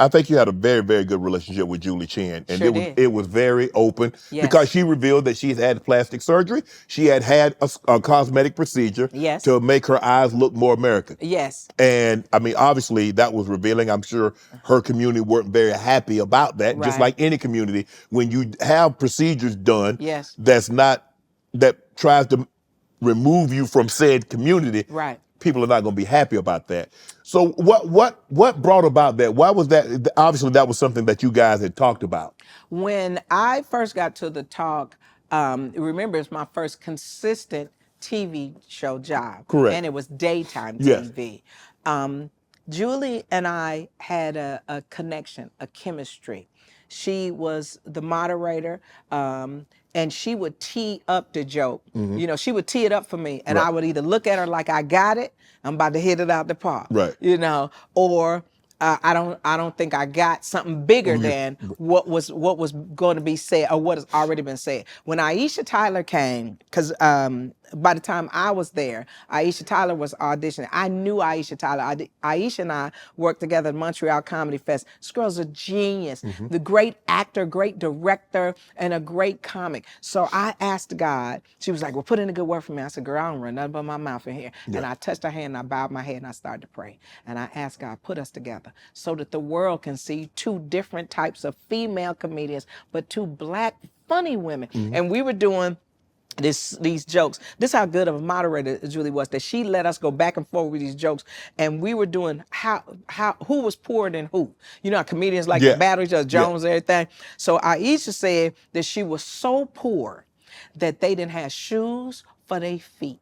I think you had a very, very good relationship with Julie Chen, and Sure did. it was very open because Yes. she revealed that she's had plastic surgery. She had a cosmetic procedure Yes. to make her eyes look more American. Yes. And I mean, obviously, that was revealing. I'm sure her community weren't very happy about that. Just Right. like any community, when you have procedures done Yes. that tries to remove you from said community, Right. people are not going to be happy about that. So what brought about that? Why was that? Obviously, that was something that you guys had talked about. When I first got to the talk, remember it's my first consistent TV show job, Correct. and it was daytime Yes. TV. Julie and I had a connection, a chemistry. She was the moderator, and she would tee up the joke. You know, she would tee it up for me, and Right. I would either look at her like I got it, I'm about to hit it out the park, Right. you know, or I don't think I got something bigger than what was going to be said or what has already been said. When Aisha Tyler came, because by the time I was there, Aisha Tyler was auditioning. I knew Aisha Tyler. Aisha and I worked together at Montreal Comedy Fest. This girl's a genius, the great actor, great director, and a great comic. So I asked God. She was like, "Well, put in a good word for me." I said, "Girl, I don't run nothing but my mouth in here." And I touched her hand, and I bowed my head, and I started to pray. And I asked God, put us together so that the world can see two different types of female comedians, but two black funny women. And we were doing these jokes. This is how good of a moderator Julie was, that she let us go back and forth with these jokes, and we were doing how who was poorer than who. You know how comedians like to battle each other, Jones, everything. So Aisha said that she was so poor that they didn't have shoes for their feet.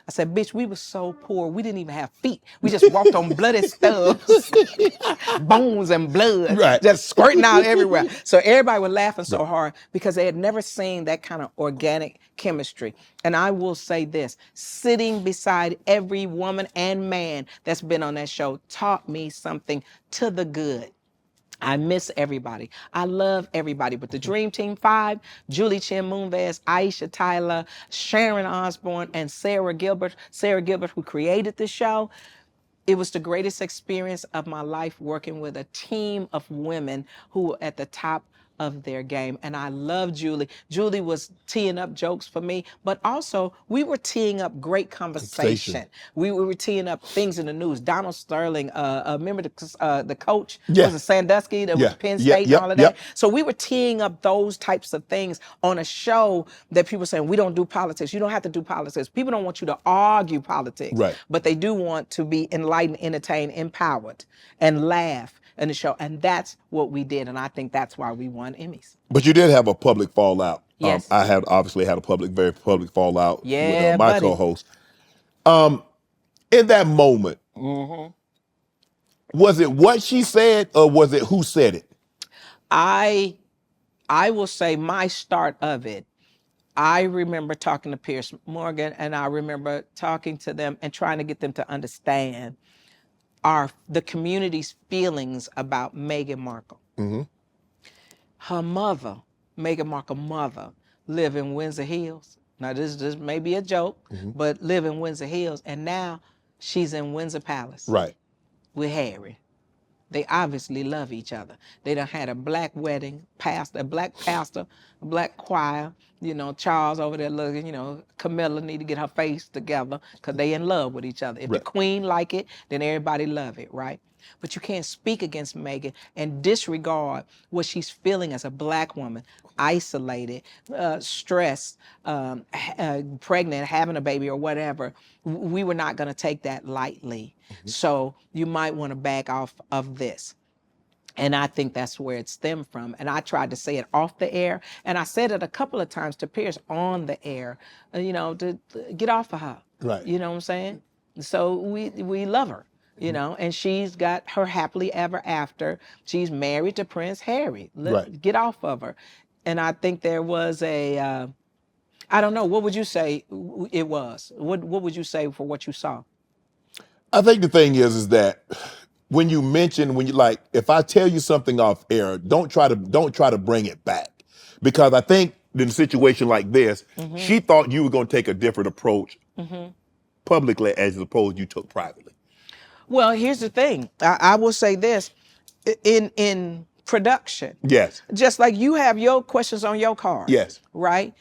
I said, bitch, we were so poor, we didn't even have feet. We just walked on bloody stubs, bones and blood, Right. just squirting out everywhere. So everybody was laughing so hard because they had never seen that kind of organic chemistry. And I will say this, sitting beside every woman and man that's been on that show taught me something to the good. I miss everybody. I love everybody. But the Dream Team 5, Julie Chen Moonves, Aisha Tyler, Sharon Osbourne, and Sarah Gilbert, who created the show, it was the greatest experience of my life working with a team of women who were at the top of their game. And I love Julie. Julie was teeing up jokes for me, but also we were teeing up great conversation. We were teeing up things in the news. Donald Sterling, remember the coach, was it Sandusky, that was Penn State and all of that? So we were teeing up those types of things on a show that people saying, we don't do politics. You don't have to do politics. People don't want you to argue politics, but they do want to be enlightened, entertained, empowered, and laugh in the show. And that's what we did. And I think that's why we won Emmys. But you did have a public fallout. Yes. I had obviously had a very public fallout with my buddy. co-host. In that moment, was it what she said or was it who said it? I will say my start of it, I remember talking to Pierce Morgan, and I remember talking to them and trying to get them to understand the community's feelings about Meghan Markle. Her mother, Meghan Markle's mother, lived in Windsor Hills. Now this may be a joke, but live in Windsor Hills, and now she's in Windsor Palace with Harry. They obviously love each other. They done had a black wedding, a black pastor, a black choir. You know, Charles over there looking, you know, Camilla need to get her face together because they in love with each other. If the queen like it, then everybody love it, right? But you can't speak against Meghan and disregard what she's feeling as a black woman, isolated, stressed, pregnant, having a baby or whatever. We were not going to take that lightly. So you might want to back off of this. And I think that's where it stemmed from. And I tried to say it off the air. And I said it a couple of times to Pierce on the air, you know, to get off of her. Right. You know what I'm saying? So we love her, you know, and she's got her happily ever after. She's married to Prince Harry. Get off of her. And I think there was I don't know, what would you say it was? What would you say for what you saw? I think the thing is that when you like, if I tell you something off air, don't try to bring it back, because I think in a situation like this, she thought you were going to take a different approach publicly as opposed you took privately. Well, here's the thing. I will say this. in production. Yes. Just like you have your questions on your card. Yes. Right?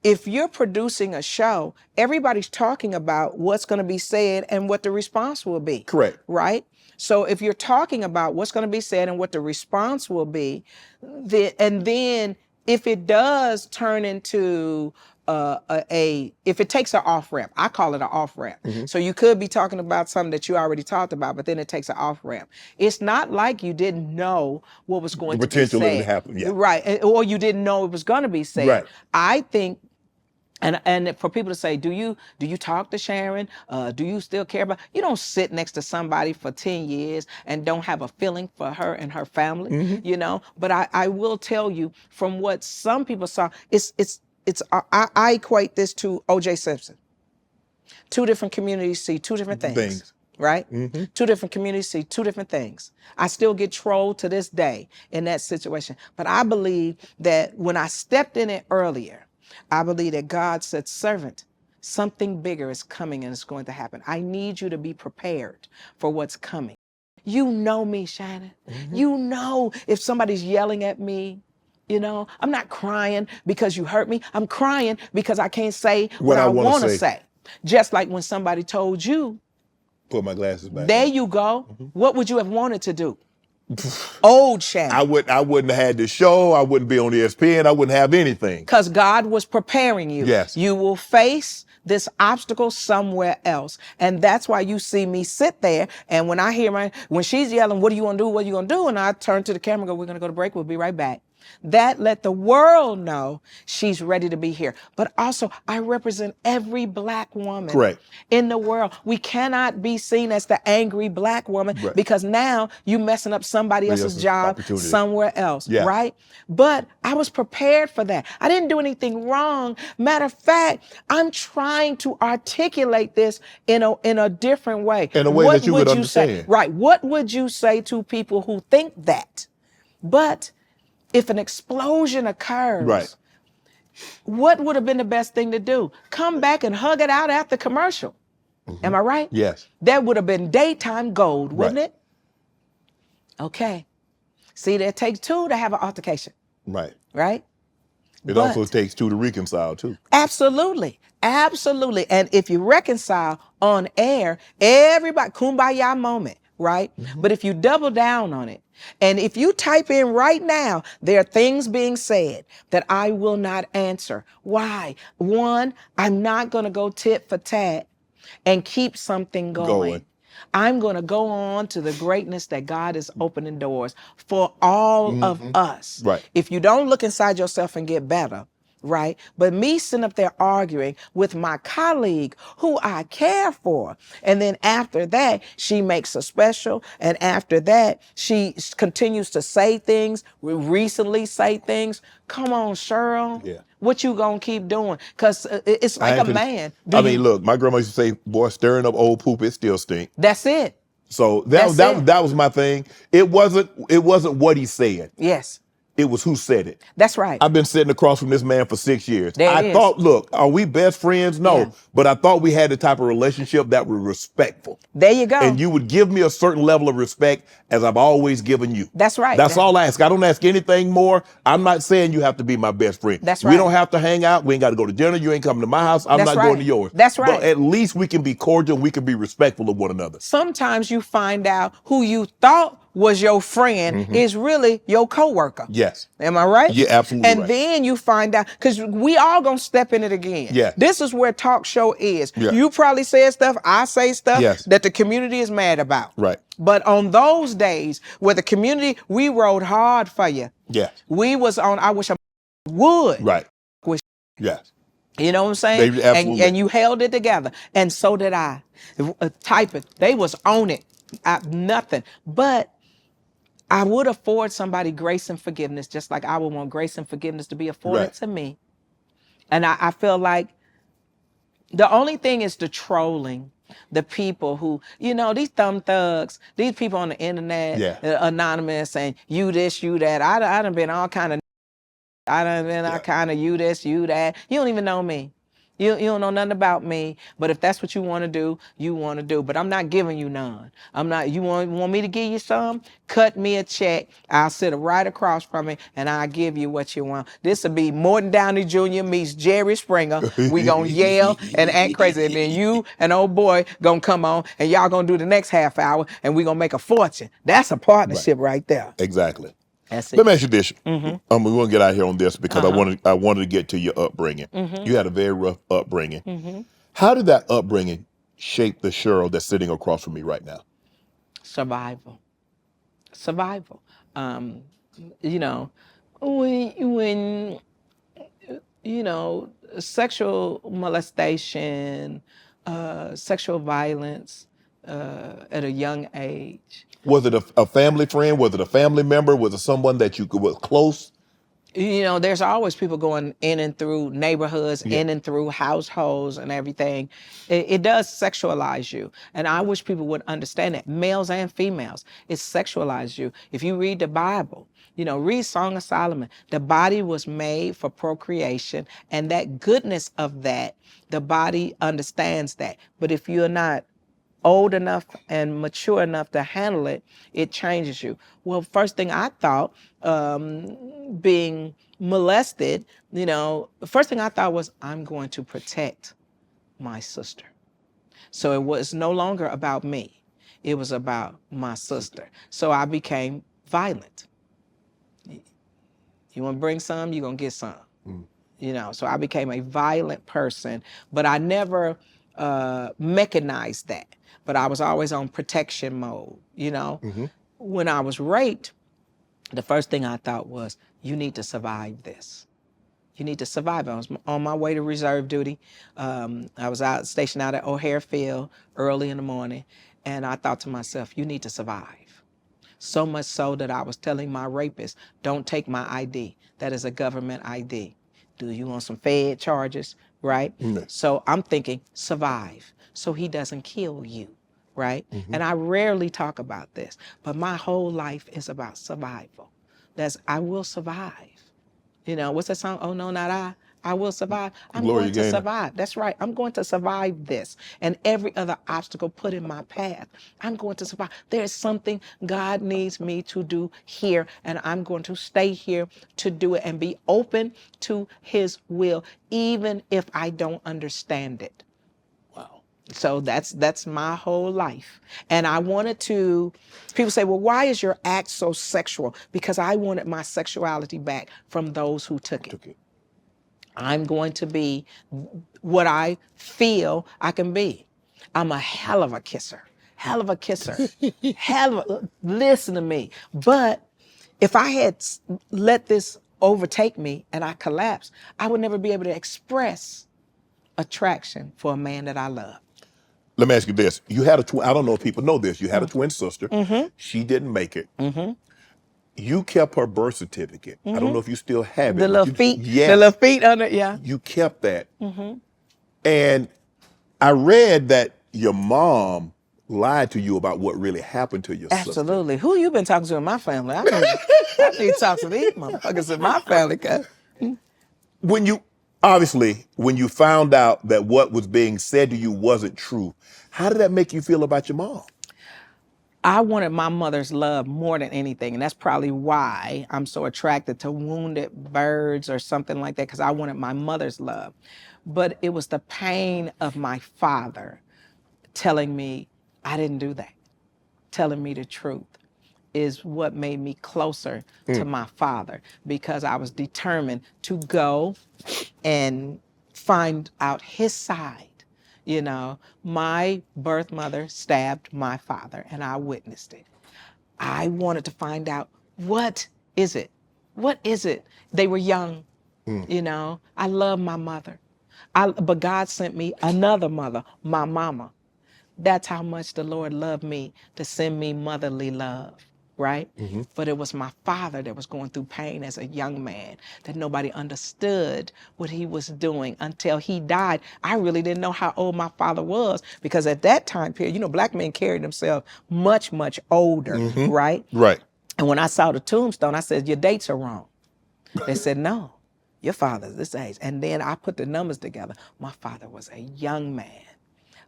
If you're producing a show, everybody's talking about what's going to be said and what the response will be. Correct. Right? So if you're talking about what's going to be said and what the response will be, and then if it does turn into if it takes an off ramp, I call it an off ramp. So you could be talking about something that you already talked about, but then it takes an off ramp. It's not like you didn't know what was going to be said. Potential that it happen, yeah. Right. Or you didn't know it was going to be said. Right. I think, and for people to say, do you talk to Sharon? Do you still care about? You don't sit next to somebody for 10 years and don't have a feeling for her and her family, you know. But I will tell you, from what some people saw, I equate this to O.J. Simpson. Two different communities see two different things. Right? Two different communities see two different things. I still get trolled to this day in that situation. But I believe that when I stepped in it earlier, I believe that God said, servant, something bigger is coming and it's going to happen. I need you to be prepared for what's coming. You know me, Shannon. You know if somebody's yelling at me, you know, I'm not crying because you hurt me. I'm crying because I can't say what I want to say. Just like when somebody told you, put my glasses back. There you go. What would you have wanted to do? Old Shannon. I wouldn't have had this show. I wouldn't be on ESPN. I wouldn't have anything. Because God was preparing you. Yes. You will face this obstacle somewhere else. And that's why you see me sit there. And when I hear when she's yelling, what do you want to do? What are you going to do? And I turn to the camera and go, we're going to go to break. We'll be right back. That let the world know she's ready to be here. But also, I represent every black woman in the world. We cannot be seen as the angry black woman because now you messing up somebody else's job somewhere else, right? But I was prepared for that. I didn't do anything wrong. Matter of fact, I'm trying to articulate this in a different way. In a way that you would understand. Right. What would you say to people who think that? But if an explosion occurs, what would have been the best thing to do? Come back and hug it out after commercial. Am I right? Yes. That would have been daytime gold, wouldn't it? Okay. See, it takes two to have an altercation. Right. Right? It also takes two to reconcile, too. Absolutely. Absolutely. And if you reconcile on air, everybody, kumbaya moment, right? But if you double down on it, and if you type in right now, there are things being said that I will not answer. Why? One, I'm not going to go tit for tat and keep something going. I'm going to go on to the greatness that God is opening doors for all of us. Right. If you don't look inside yourself and get better, right? But me sitting up there arguing with my colleague who I care for. And then after that, she makes a special. And after that, she continues to say things, recently say things. Come on, Sheryl. Yeah. What you gonna keep doing? Because it's like a man. Look, my grandma used to say, boy, stirring up old poop, it still stink. That's it. So that was my thing. It wasn't what he said. Yes. It was who said it. That's right. I've been sitting across from this man for 6 years. I thought, look, are we best friends? No. Yeah. But I thought we had the type of relationship that was respectful. There you go. And you would give me a certain level of respect as I've always given you. That's right. That's all I ask. I don't ask anything more. I'm not saying you have to be my best friend. That's right. We don't have to hang out. We ain't got to go to dinner. You ain't coming to my house. I'm not going to yours. That's right. But at least we can be cordial. We can be respectful of one another. Sometimes you find out who you thought was your friend is really your coworker. Yes. Am I right? Yeah, absolutely. And then you find out, because we all gonna step in it again. Yeah. This is where talk show is. Yeah. You probably said stuff, I say stuff Yes. that the community is mad about. Right. But on those days where the community, we rode hard for you. Yeah. We was on, I wish I would. Right. Wish. Yes. You know what I'm saying? They absolutely. And you held it together. And so did I. Type it. They was on it. Nothing. But I would afford somebody grace and forgiveness, just like I would want grace and forgiveness to be afforded to me. And I feel like the only thing is the trolling, the people who, you know, these thumb thugs, these people on the internet, anonymous, and you this, you that. I done been all kind of, I done been all kind of you this, you that. You don't even know me. You don't know nothing about me, but if that's what you want to do, you want to do. But I'm not giving you none. I'm not. You want me to give you some? Cut me a check. I'll sit right across from it, and I'll give you what you want. This will be Morton Downey Jr. meets Jerry Springer. We gonna yell and act crazy, and then you and old boy gonna come on, and y'all gonna do the next half hour, and we gonna make a fortune. That's a partnership right there. Exactly. That's Let it. me ask you this. We want to get out here on this because I wanted to get to your upbringing. You had a very rough upbringing. How did that upbringing shape the Sheryl that's sitting across from me right now? Survival. Survival. Um, you know, when you know, sexual molestation, sexual violence at a young age. Was it a family friend? Was it a family member? Was it someone that you was close? You know, there's always people going in and through neighborhoods, Yeah. in and through households and everything. It does sexualize you. And I wish people would understand that, males and females, it sexualizes you. If you read the Bible, you know, read Song of Solomon, the body was made for procreation, and that goodness of that, the body understands that. But if you're not old enough and mature enough to handle it, it changes you. Well, first thing I thought, being molested, you know, the first thing I thought was, I'm going to protect my sister. So it was no longer about me. It was about my sister. So I became violent. You want to bring some, you're going to get some. You know, so I became a violent person, but I never mechanized that. But I was always on protection mode, you know. When I was raped, the first thing I thought was, you need to survive this. You need to survive. I was on my way to reserve duty. I was stationed out at O'Hare Field early in the morning, and I thought to myself, you need to survive. So much so that I was telling my rapist, don't take my ID. That is a government ID. Do you want some Fed charges, right? So I'm thinking, survive, so he doesn't kill you, right? And I rarely talk about this, but my whole life is about survival. I will survive. You know, what's that song? Oh, no, not I. I will survive. I'm Gloria going to Gaynor. survive. That's right. I'm going to survive this and every other obstacle put in my path. I'm going to survive. There's something God needs me to do here, and I'm going to stay here to do it and be open to his will, even if I don't understand it. So that's my whole life. And I wanted to, people say, well, why is your act so sexual? Because I wanted my sexuality back from those who took it. I'm going to be what I feel I can be. I'm a hell of a kisser. Hell of a kisser. Listen to me. But if I had let this overtake me and I collapsed, I would never be able to express attraction for a man that I love. Let me ask you this. You had a twin. I don't know if people know this. You had a twin sister. She didn't make it. You kept her birth certificate. I don't know if you still have it. The little feet, Yes. the little feet under, yeah. You kept that. And I read that your mom lied to you about what really happened to your sister. Absolutely. Who you been talking to in my family? I need to talk to these motherfuckers in my family. When you found out that what was being said to you wasn't true, how did that make you feel about your mom? I wanted my mother's love more than anything, and that's probably why I'm so attracted to wounded birds or something like that, because I wanted my mother's love. But it was the pain of my father telling me I didn't do that, telling me the truth, is what made me closer to my father, because I was determined to go and find out his side. You know, my birth mother stabbed my father, and I witnessed it. I wanted to find out, what is it? What is it? They were young, you know. I love my mother. But God sent me another mother, my mama. That's how much the Lord loved me, to send me motherly love, right? But it was my father that was going through pain as a young man, that nobody understood what he was doing until he died. I really didn't know how old my father was, because at that time period, you know, black men carried themselves much, much older, right? Right. And when I saw the tombstone, I said, your dates are wrong. They said, no, Your father's this age. And then I put the numbers together. My father was a young man.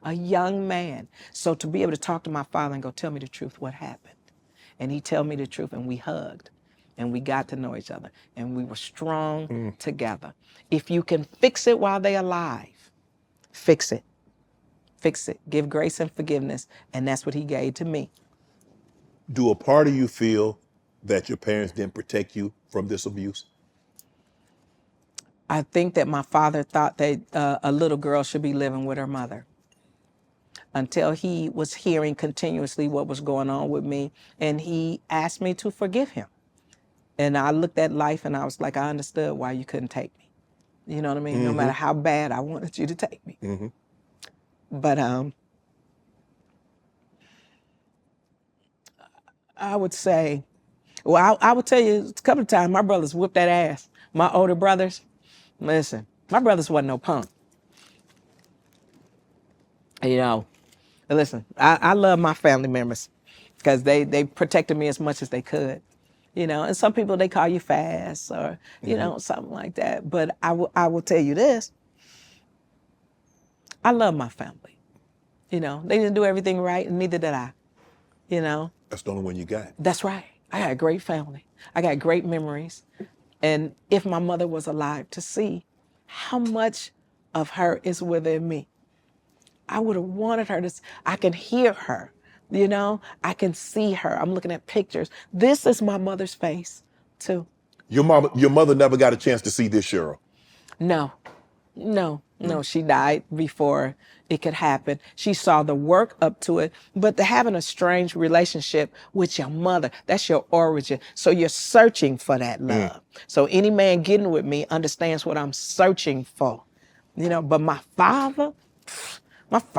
A young man. So to be able to talk to my father and go, tell me the truth, what happened? And he tell me the truth, and we hugged. And we got to know each other. And we were strong together. If you can fix it while they're alive, fix it. Fix it. Give grace and forgiveness. And that's what he gave to me. Do a part of you feel that your parents didn't protect you from this abuse? I think that my father thought that a little girl should be living with her mother, until he was hearing continuously what was going on with me, and he asked me to forgive him. And I looked at life and I was like, I understood why you couldn't take me. You know what I mean? No matter how bad I wanted you to take me. But I would say, well, I would tell you a couple of times my brothers whooped that ass. My older brothers, listen, my brothers wasn't no punk. You know, listen, I love my family members because they protected me as much as they could. You know, and some people, they call you fast or, you know, something like that. But I will tell you this. I love my family. You know, they didn't do everything right, and neither did I. You know. That's the only one you got. That's right. I got a great family. I got great memories. And if my mother was alive, to see how much of her is within me. I would have wanted her to, I can hear her, you know, I can see her. I'm looking at pictures. This is my mother's face too. Your mother never got a chance to see this, Sheryl. No, she died before it could happen. She saw the work up to it, but to having a strange relationship with your mother, that's your origin. So you're searching for that love. So any man getting with me understands what I'm searching for, you know, but my father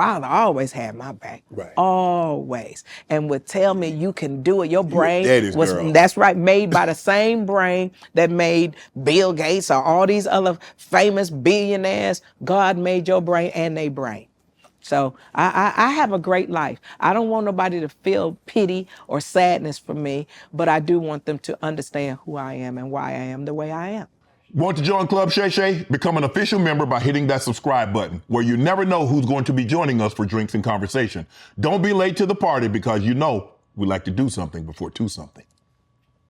always had my back. Right. Always. And would tell me, you can do it. Your brain was, girl. that's right, made by the same brain that made Bill Gates or all these other famous billionaires. God made your brain and their brain. So I have a great life. I don't want nobody to feel pity or sadness for me, but I do want them to understand who I am and why I am the way I am. Want to join Club Shay Shay? Become an official member by hitting that subscribe button, where you never know who's going to be joining us for drinks and conversation. Don't be late to the party, because you know we like to do something before two something.